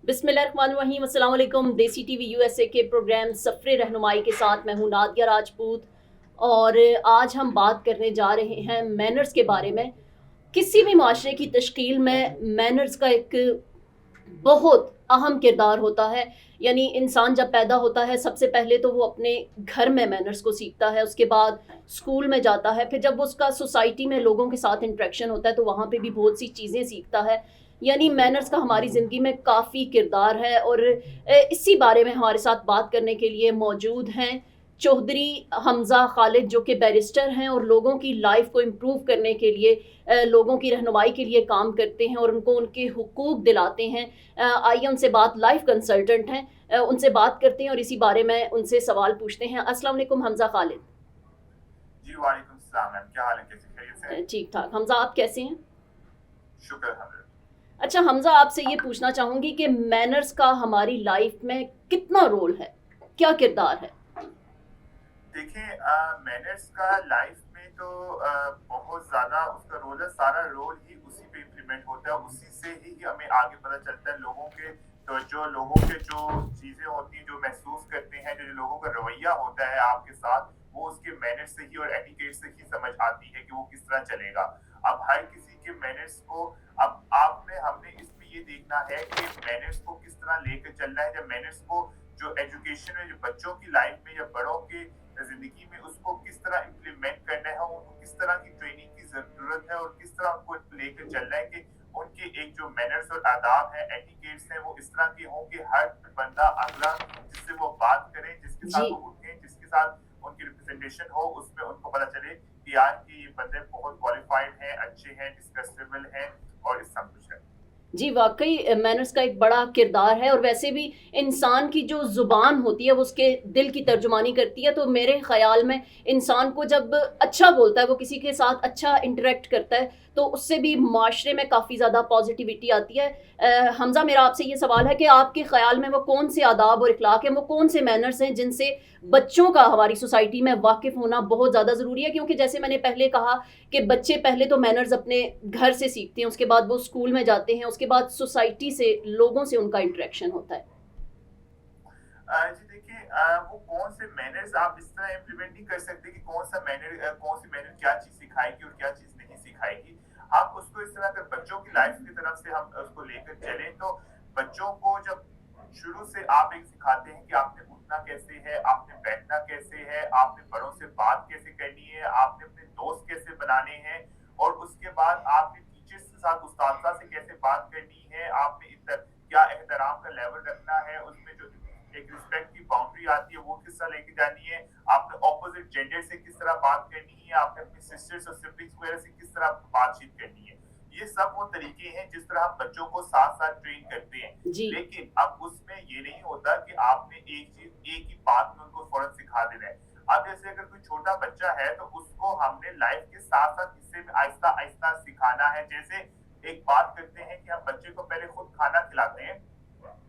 बिस्मिल्लाहिर्रहमानिर्रहीम, अस्सलाम वालेकुम। देसी टीवी यूएसए के प्रोग्राम सफ़रे रहनुमाई के साथ मैं हूँ नादिया राजपूत। और आज हम बात करने जा रहे हैं मैनर्स के बारे में। किसी भी माशरे की तश्कील में मैनर्स का एक बहुत अहम किरदार होता है। यानी इंसान जब पैदा होता है सबसे पहले तो वो अपने घर में मैनर्स को सीखता है, उसके बाद स्कूल में जाता है, फिर जब उसका सोसाइटी में लोगों के साथ इंटरेक्शन होता है तो वहाँ पे भी बहुत सी चीज़ें सीखता है। यानी मैनर्स का हमारी ज़िंदगी में काफ़ी किरदार है। और इसी बारे में हमारे साथ बात करने के लिए मौजूद हैं चौधरी हमज़ा खालिद, जो कि बैरिस्टर हैं और लोगों की लाइफ को इम्प्रूव करने के लिए, लोगों की रहनुमाई के लिए काम करते हैं और उनको उनके हुकूक दिलाते हैं। आइए उनसे बात, लाइफ कंसल्टेंट हैं, उनसे बात करते हैं और इसी बारे में उनसे सवाल पूछते हैं। अस्सलाम वालेकुम हमज़ा खालिद। जी, वालेकुम सलाम मैम, क्या हाल है? कैसे खैरियत से हैं? ठीक ठाक। हमज़ा, आप कैसे हैं? शुक्र अल्हम्दुलिल्लाह। अच्छा हमज़ा, आपसे ये पूछना चाहूँगी कि मैनर्स का हमारी लाइफ में कितना रोल है, क्या किरदार है? देखिए, मैनर्स का लाइफ में तो बहुत ज़्यादा उसका रोल है, सारा रोल ही उसी पे इम्प्लीमेंट होता है, उसी से ही हमें आगे पता चलता है लोगों के। तो जो लोगों के जो चीज़ें होती हैं, जो महसूस करते हैं, जो लोगों का रवैया होता है आपके साथ, वो उसके मैनर्स से ही और एटिकेट से ही समझ आती है कि वो किस तरह चलेगा। अब हर किसी के मैनर्स को, अब आपने हमने इसमें ये देखना है कि मैनर्स को किस तरह लेकर चलना है। जब मैनर्स को जो एजुकेशन में, जो बच्चों की लाइफ में या बड़ों के जिंदगी में, उसको किस तरह इम्प्लीमेंट करना है, उनको किस तरह की ट्रेनिंग की जरूरत है और किस तरह उनको लेकर चलना है कि उनके एक जो मैनर्स और आदाब है, एटिकेट्स हैं, वो इस तरह के हों कि हर बंदा अगला जिससे वो बात करे, जिसके जी। साथ वो उठे, जिसके साथ उनकी रिप्रेजेंटेशन हो, उसमें उनको पता चले कि यार कि ये बंदे बहुत क्वालिफाइड हैं, अच्छे हैं, डिस्कसेबल हैं और इस सब कुछ है। जी, वाक़ई मैनर्स का एक बड़ा किरदार है और वैसे भी इंसान की जो ज़ुबान होती है वो उसके दिल की तर्जुमानी करती है। तो मेरे ख़्याल में इंसान को जब अच्छा बोलता है, वो किसी के साथ अच्छा इंटरैक्ट करता है, तो उससे भी माशरे में काफ़ी ज़्यादा पॉज़िटिविटी आती है। हमज़ा, मेरा आपसे ये सवाल है कि आपके ख़्याल में वो कौन से आदाब और अखलाक हैं, वो कौन से मैनर्स हैं जिनसे बच्चों का हमारी सोसाइटी में वाकिफ़ होना बहुत ज़्यादा ज़रूरी है? क्योंकि जैसे मैंने पहले कहा कि बच्चे पहले तो मैनर्स अपने घर से सीखते हैं, उसके बाद वो स्कूल में जाते हैं, उसके बाद सोसाइटी से, लोगों से उनका इंटरेक्शन होता है। जी देखिए, वो कौन से मैनर्स आप इस तरह इम्प्लीमेंट नहीं कर सकते कि कौन सा मैनर, कौन सी मैनर क्या चीज सिखाएगी और क्या चीज नहीं सिखाएगी। हम उसको इस तरह, अगर बच्चों की लाइफ की तरफ से हम उसको लेकर चलें, तो बच्चों को जब शुरू से आप एक सिखाते हैं कि आपने उठना कैसे है, आपने बैठना कैसे है, आपने बड़ों से बात कैसे करनी है, आपने अपने दोस्त कैसे बनाने हैं, और उसके बाद आपने टीचर्स के साथ, उस्ताद से कैसे बात करनी है, आपने क्या एहतराम का लेवल रखना है, उसमें जो एक रिस्पेक्ट की बाउंड्री आती है वो किस तरह लेके जानी है, आपने ऑपोजिट जेंडर से किस तरह बात करनी है, आपने अपने सिस्टर्स और सिबलिंग्स वगैरह से किस तरह बातचीत करनी है। ये सब वो तरीके हैं जिस तरह हम बच्चों को साथ साथ ट्रेन करते हैं। जी। लेकिन अब उसमें ये नहीं होता कि आपने एक चीज एक ही बात में उनको फौरन सिखा देना है। अब जैसे अगर कोई छोटा बच्चा है तो उसको हमने लाइफ के साथ साथ हिस्से में आहिस्ता आहिस्ता सिखाना है। जैसे एक बात करते हैं कि हम बच्चे को पहले खुद खाना खिलाते हैं,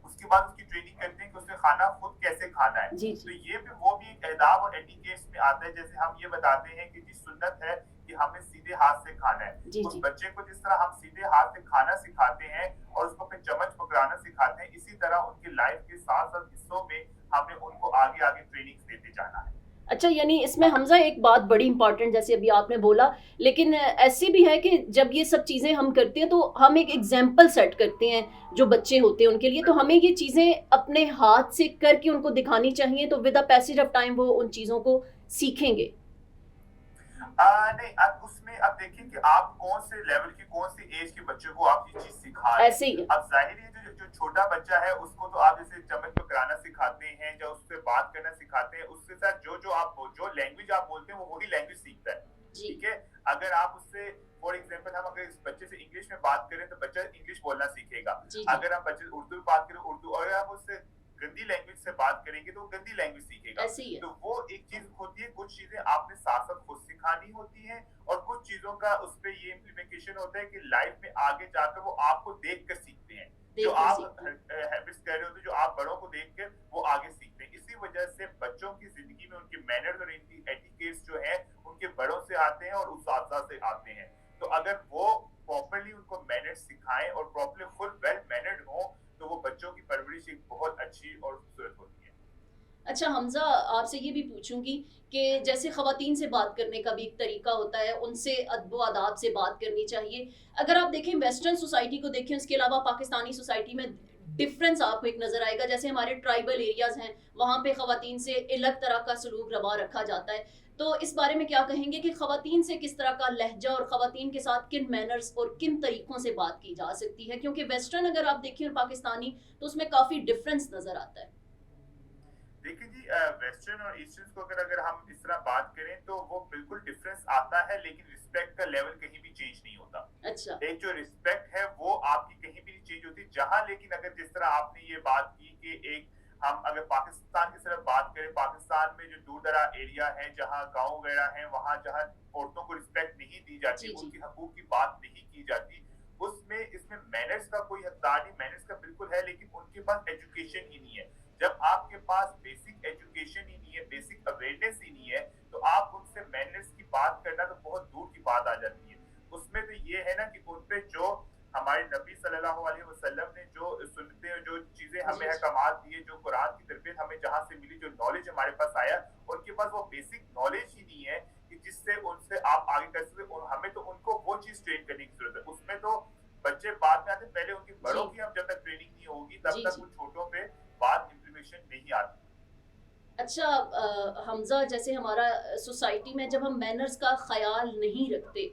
उसके बाद उसकी ट्रेनिंग करते हैं कि उसे खाना खुद कैसे खाना है। जी। तो जी। ये भी वो भी एक एदाब और एटिकेट्स में आता है। जैसे हम ये बताते हैं कि जी सुन्नत है कि हमें सीधे हाथ से खाना है। जी। उस जी। बच्चे को जिस तरह हम सीधे हाथ से खाना सिखाते हैं और उसको फिर चम्मच पकड़ाना सिखाते हैं, इसी तरह उनकी लाइफ के साथ साथ हिस्सों में हमें उनको आगे आगे ट्रेनिंग देते जाना है। अच्छा, यानी इसमें हमज़ा एक बात बड़ी इम्पोर्टेंट जैसे अभी आपने बोला, लेकिन ऐसी भी है कि जब ये सब चीज़ें हम करते हैं तो हम एक एग्ज़ाम्पल सेट करते हैं जो बच्चे होते हैं उनके लिए, तो हमें ये चीज़ें अपने हाथ से करके उनको दिखानी चाहिए, तो with the passage of time वो उन चीज़ों को सीखेंगे। नहीं, अब उसमें अब देखिए कि आप कौन से लेवल की, कौन सी एज के बच्चे को आप ये चीज सिखा रहे ऐसे ही हैं। है। अब जाहिर है जो छोटा बच्चा है उसको तो आप जैसे चम्मच पकड़ाना सिखाते हैं या उससे बात करना सिखाते हैं, उसके साथ जो लैंग्वेज आप बोलते हैं वो वही लैंग्वेज सीखता है। जी। ठीक है। अगर आप उससे फॉर एग्जाम्पल, हम अगर इस बच्चे से इंग्लिश में बात करें तो बच्चा इंग्लिश बोलना सीखेगा। जी। जी। अगर हम बच्चे से उर्दू में बात करें उर्दू, और हम उससे गंदी लैंग्वेज से बात करेंगे तो वो गंदी लैंग्वेज सीखेगा। ऐसे ही है। तो वो एक चीज होती है, कुछ चीजें आपने साथ साथ खुद सिखानी होती है और कुछ चीजों का उस पे ये इम्प्लीमेंटेशन होता है कि लाइफ में आगे जाकर वो आपको देख कर सीखते हैं। जो देख कर आप सीखते हैं। हैबिट्स कह रहे होते, जो आप बड़ों को देख कर वो आगे सीखते हैं। इसी वजह से बच्चों की जिंदगी में उनके मैनर्स और इनकी एटिकेट्स जो है उनके बड़ों से आते हैं और उस्ताद से आते हैं। तो अगर वो प्रॉपरली उनको मैनर्स सिखाएं और प्रॉपरली फुल वेल मैनर्ड हो, तो वो बच्चों की अच्छी और खूबसूरत होती है। अच्छा हमज़ा, आपसे ये भी पूछूँगी कि जैसे ख़वातीन से बात करने का भी एक तरीका होता है, उनसे अदब-ओ-आदाब से बात करनी चाहिए। अगर आप देखें वेस्टर्न सोसाइटी को देखें, उसके अलावा पाकिस्तानी सोसाइटी में डिफ़रेंस आपको एक नज़र आएगा। जैसे हमारे ट्राइबल एरियाज़ हैं, वहाँ पे ख़वातीन से अलग तरह का सलूक रवा रखा जाता है। तो इस बारे में क्या कहेंगे कि ख़वातीन से किस तरह का लहज़ा और ख़वातीन के साथ किन मैनर्स और किन तरीकों से बात की जा सकती है? क्योंकि वेस्टर्न अगर आप देखें और पाकिस्तानी, तो उसमें काफ़ी डिफ़रेंस नज़र आता है। देखिए जी, वेस्टर्न और ईस्टर्न को अगर अगर हम इस तरह बात करें तो वो बिल्कुल डिफरेंस आता है, लेकिन रिस्पेक्ट का लेवल कहीं भी चेंज नहीं होता। अच्छा। एक जो रिस्पेक्ट है वो आपकी कहीं भी नहीं चेंज होती जहां, लेकिन अगर जिस तरह आपने ये बात की कि एक हम अगर पाकिस्तान की तरफ बात करें, पाकिस्तान में जो दूर दराज एरिया है, जहां गांव वगैरह है, वहां जहां औरतों को रिस्पेक्ट नहीं दी जाती, जी, जी। उनकी हकूक की बात नहीं की जाती, उसमें इसमें मैनर्स का कोई हकदार नहीं, मैनर्स का बिल्कुल है, लेकिन उनके पास एजुकेशन ही नहीं है। जब आपके पास बेसिक एजुकेशन ही नहीं है, बेसिक अवेयरनेस ही नहीं है, तो आप उनसे मैनर्स की बात करना तो बहुत दूर की बात आ जाती है। उसमें तो ये है ना कि उन पे जो हमारे नबी सल्लल्लाहु अलैहि वसल्लम ने जो सुन्नतें और जो चीजें हमें जी, जी। अहकामात दिए, जो कुरान की तरबियत हमें जहां से मिली, जो नॉलेज हमारे पास आया, उनके पास वो बेसिक नॉलेज ही नहीं है कि जिससे उनसे आप आगे कर सकते। और हमें तो उनको वो चीज ट्रेन करने की जरूरत है। उसमें तो बच्चे बाद में आते, पहले उनके जी। बड़ों की हम जब तक ट्रेनिंग नहीं होगी तब जी, तक जी। उन छोटों पे बात इंप्लीमेंटेशन नहीं आती। अच्छा हमज़ा, जैसे हमारा सोसाइटी में जब हम मैनर्स का ख़याल नहीं रखते,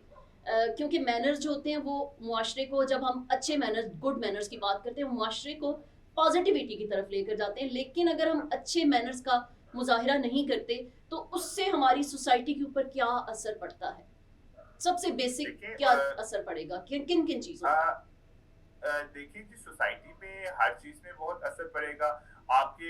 क्योंकि मैनर्स जो होते हैं वो मुआशरे को, जब हम अच्छे मैनर्स, गुड मैनर्स की बात करते हैं, वो मुआशरे को पॉजिटिविटी की तरफ लेकर जाते हैं। लेकिन अगर हम अच्छे मैनर्स का मुज़ाहिरा नहीं करते, तो उससे हमारी सोसाइटी के ऊपर क्या असर पड़ता है? सबसे बेसिक देखिए क्या असर पड़ेगा? किन-किन चीज़ों पे? देखिए कि सोसाइटी में हर चीज में बहुत असर पड़ेगा। आपके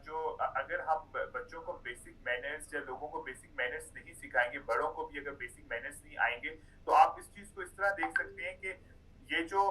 जो अगर हम बच्चों को बेसिक मैनर्स या लोगों को बेसिक मैनर्स नहीं सिखाएंगे, बड़ों को भी अगर बेसिक मैनर्स नहीं आएंगे, तो आप इस चीज को इस तरह देख सकते हैं कि ये जो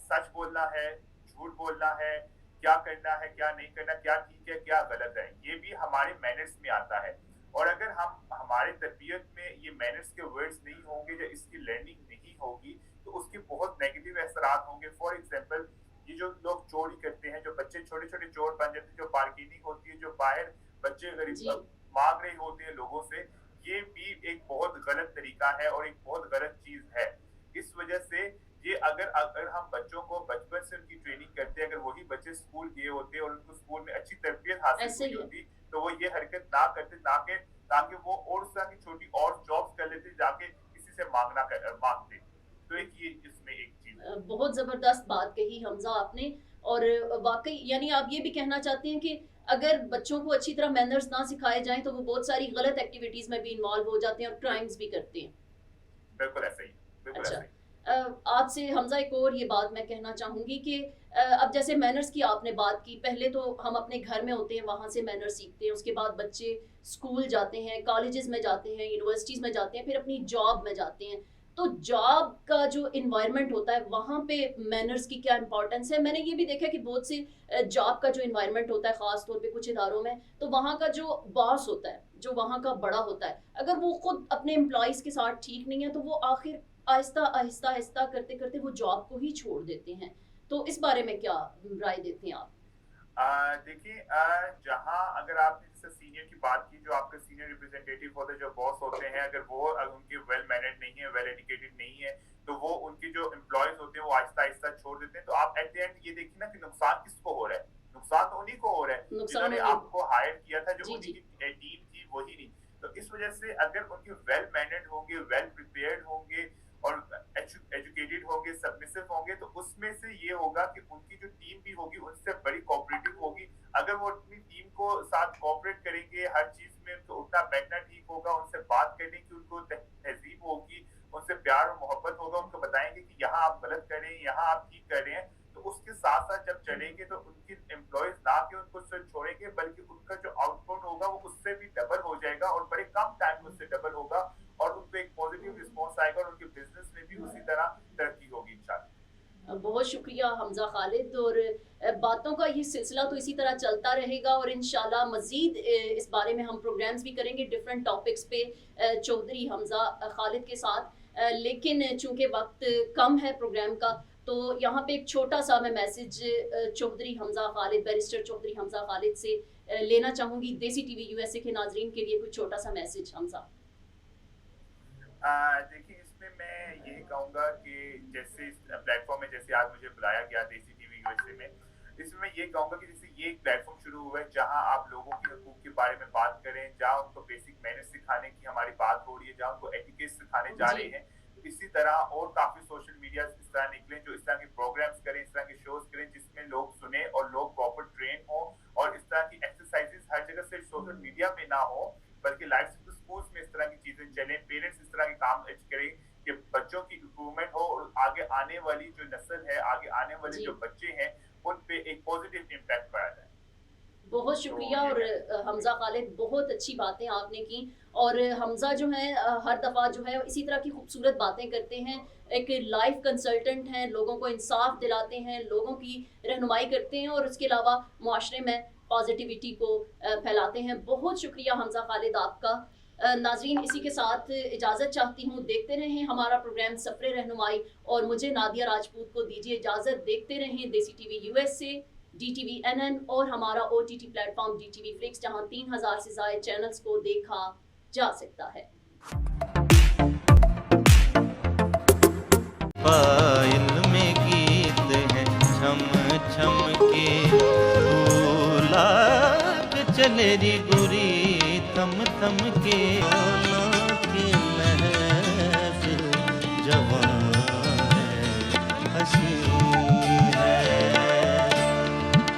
सच बोलना है, झूठ बोलना है, क्या करना है, क्या नहीं करना, क्या ठीक है, क्या गलत है, ये भी हमारे मैनर्स में आता है। और अगर हम हमारे तरबियत में ये मैनर्स के वर्ड्स नहीं होंगे या इसकी लर्निंग नहीं होगी, तो उसके बहुत नेगेटिव असरात होंगे। फॉर एग्जाम्पल, ये जो लोग चोरी करते हैं, जो बच्चे छोटे छोटे चोर बन जाते हैं, जो बार्गेनिंग होती है, जो बाहर बच्चे गरीब जी। मांग रहे होते हैं लोगों से, ये भी एक बहुत गलत तरीका है और एक बहुत गलत चीज है। इस वजह से ये अगर अगर हम बच्चों को बचपन से उनकी ट्रेनिंग करते, अगर वही बच्चे स्कूल गए होते और उनको स्कूल में अच्छी तरबियत हासिल ऐसे हुई ही है। होती, तो वो ये हरकत ना करते, ना के ताकि वो और उस तरह की छोटी और जॉब्स कर लेते जाके किसी से मांगते। तो एक ये इसमें एक चीज है। बहुत ज़बरदस्त बात कही हमज़ा आपने। और वाक़ई यानी आप ये भी कहना चाहते हैं कि अगर बच्चों को अच्छी तरह मैनर्स ना सिखाए जाएँ, तो वो बहुत सारी गलत एक्टिविटीज़ में भी इन्वॉल्व हो जाते हैं और क्राइम्स भी करते हैं। बिल्कुल ऐसा ही, बिल्कुल अच्छा। ऐसा ही। आपसे हमज़ा एक और ये बात मैं कहना चाहूँगी कि अब जैसे मैनर्स की आपने बात की, पहले तो हम अपने घर में होते हैं, वहाँ से मैनर्स सीखते हैं, उसके बाद बच्चे स्कूल जाते हैं, कॉलेजेस में जाते हैं, यूनिवर्सिटीज़ में जाते हैं, फिर अपनी जॉब में जाते हैं। तो जॉब का जो एनवायरनमेंट होता है, वहाँ पे मैनर्स की क्या इम्पोर्टेंस है? मैंने ये भी देखा कि बहुत से जॉब का जो एनवायरनमेंट होता है, ख़ास तौर पे कुछ इदारों में, तो वहाँ का जो बॉस होता है, जो वहाँ का बड़ा होता है, अगर वो खुद अपने एम्प्लॉइज़ के साथ ठीक नहीं है, तो वो आखिर आहिस्ता-आहिस्ता करते-करते वो जॉब को ही छोड़ देते हैं। तो इस बारे में क्या राय देते हैं आप? देखिए, जहाँ अगर आपने जैसे सीनियर की बात की, जो आपके सीनियर रिप्रेजेंटेटिव होते हैं, जो बॉस होते हैं, अगर वो उनके वेल मैनर्ड नहीं है, वेल एजुकेटेड नहीं है, तो वो उनके जो एम्प्लॉयज होते हैं वो आहिस्ता आहिस्ता छोड़ देते हैं। तो आप एट द एंड ये देखिए ना कि नुकसान किसको हो रहा है? नुकसान तो उन्हीं को हो रहा है नुकसान जिन्होंने उन्हें। आपको हायर किया था, जो जी, उन्हीं जी। की टीम थी, वही नहीं। तो इस वजह से अगर उनके वेल मैनर्ड होंगे, वेल प्रिपेयर्ड होंगे और एजुकेटेड होंगे, सबमिसिव होंगे, तो उसमें से ये होगा कि उनकी जो टीम भी होगी उनसे बड़ी कोऑपरेटिव होगी। अगर वो अपनी टीम को साथ कोऑपरेट करेंगे, हर चीज में तो उठना बैठना ठीक होगा, उनसे बात करने की उनको तहजीब होगी, उनसे प्यार और मोहब्बत होगा, उनको बताएंगे कि यहाँ आप गलत कर रहे हैं, यहाँ आप ठीक कर रहे हैं, तो उसके साथ साथ जब चलेंगे तो उनके एम्प्लॉयज ना के उनको सिर्फ छोड़ेंगे, बल्कि उनका जो आउटपुट होगा वो उससे भी डबल हो जाएगा और बड़े कम टाइम में उससे डबल होगा और उनको एक पॉजिटिव रिस्पॉन्स आएगा और उनके बिजनेस में भी उसी तरह तरक्की होगी इंशाल्लाह। बहुत शुक्रिया हमज़ा खालिद। और बातों का ये सिलसिला तो इसी तरह चलता रहेगा और इंशाल्लाह मज़ीद इस बारे में हम प्रोग्राम्स भी करेंगे डिफरेंट टॉपिक्स पे चौधरी हमज़ा खालिद के साथ। लेकिन चूँकि वक्त कम है प्रोग्राम का, तो यहाँ पे एक छोटा सा मैं मैसेज चौधरी हमजा खालिद, बैरिस्टर चौधरी हमजा खालिद से लेना चाहूँगी। देसी टीवी यूएसए के नाजरीन के लिए कुछ छोटा सा मैसेज हमजा। देखिए, इसमें मैं यही कहूँगा कि जैसे इस प्लेटफ़ॉर्म में जैसे आज मुझे बुलाया गया देसी टीवी यूएसए में, इसमें मैं ये कहूँगा कि जैसे ये एक प्लेटफ़ॉर्म शुरू हुआ है जहाँ आप लोगों के हकूक़ के बारे में बात करें, जहाँ उनको बेसिक मैनर्स सिखाने की हमारी बात हो रही है, जहाँ उनको एटिकेट सिखाने जा रहे हैं। इसी तरह और काफ़ी सोशल मीडिया इस तरह निकले जो इस तरह के प्रोग्राम्स करें, इस तरह के शोज़ करें जिसमें लोग सुने और लोग प्रॉपर ट्रेन हों और इस तरह की एक्सरसाइज़ेज़ हर जगह सिर्फ सोशल मीडिया पे ना हो, बल्कि लाइफ स्कूल्स में इस तरह की चीज़ें चलें, पेरेंट्स इस तरह के काम करें कि बच्चों की इम्प्रूवमेंट हो और आगे आने वाली जो नस्ल है, आगे आने वाले जो बच्चे हैं, उन पे एक पॉजिटिव इम्पैक्ट पड़ा जाए। बहुत शुक्रिया। और हमजा खालिद, बहुत अच्छी बातें आपने की। और हमजा जो हैं हर दफ़ा जो है इसी तरह की खूबसूरत बातें करते हैं, एक लाइफ कंसल्टेंट हैं, लोगों को इंसाफ दिलाते हैं, लोगों की रहनुमाई करते हैं और उसके अलावा मुआशरे में पॉजिटिविटी को फैलाते हैं। बहुत शुक्रिया हमजा खालिद आपका। नाजरीन, इसी के साथ इजाज़त चाहती हूँ। देखते रहें हमारा प्रोग्राम सफ़रे रहनुमाई और मुझे नादिया राजपूत को दीजिए इजाज़त। देखते रहें देसी टीवी यूएसए, DTV NN और हमारा OTT प्लेटफॉर्म DTV फ्लिक्स, जहां 3000 से ज़ायद चैनल्स को देखा जा सकता है। पायल में गीत है छम छम के, भूला के चले री गुरी थम थम के, के महफिल जवान है, हंसी है,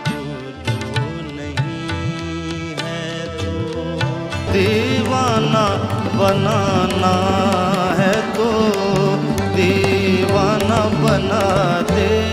तू तो नहीं है, तो दीवाना बनाना है, तो दीवाना बना दे।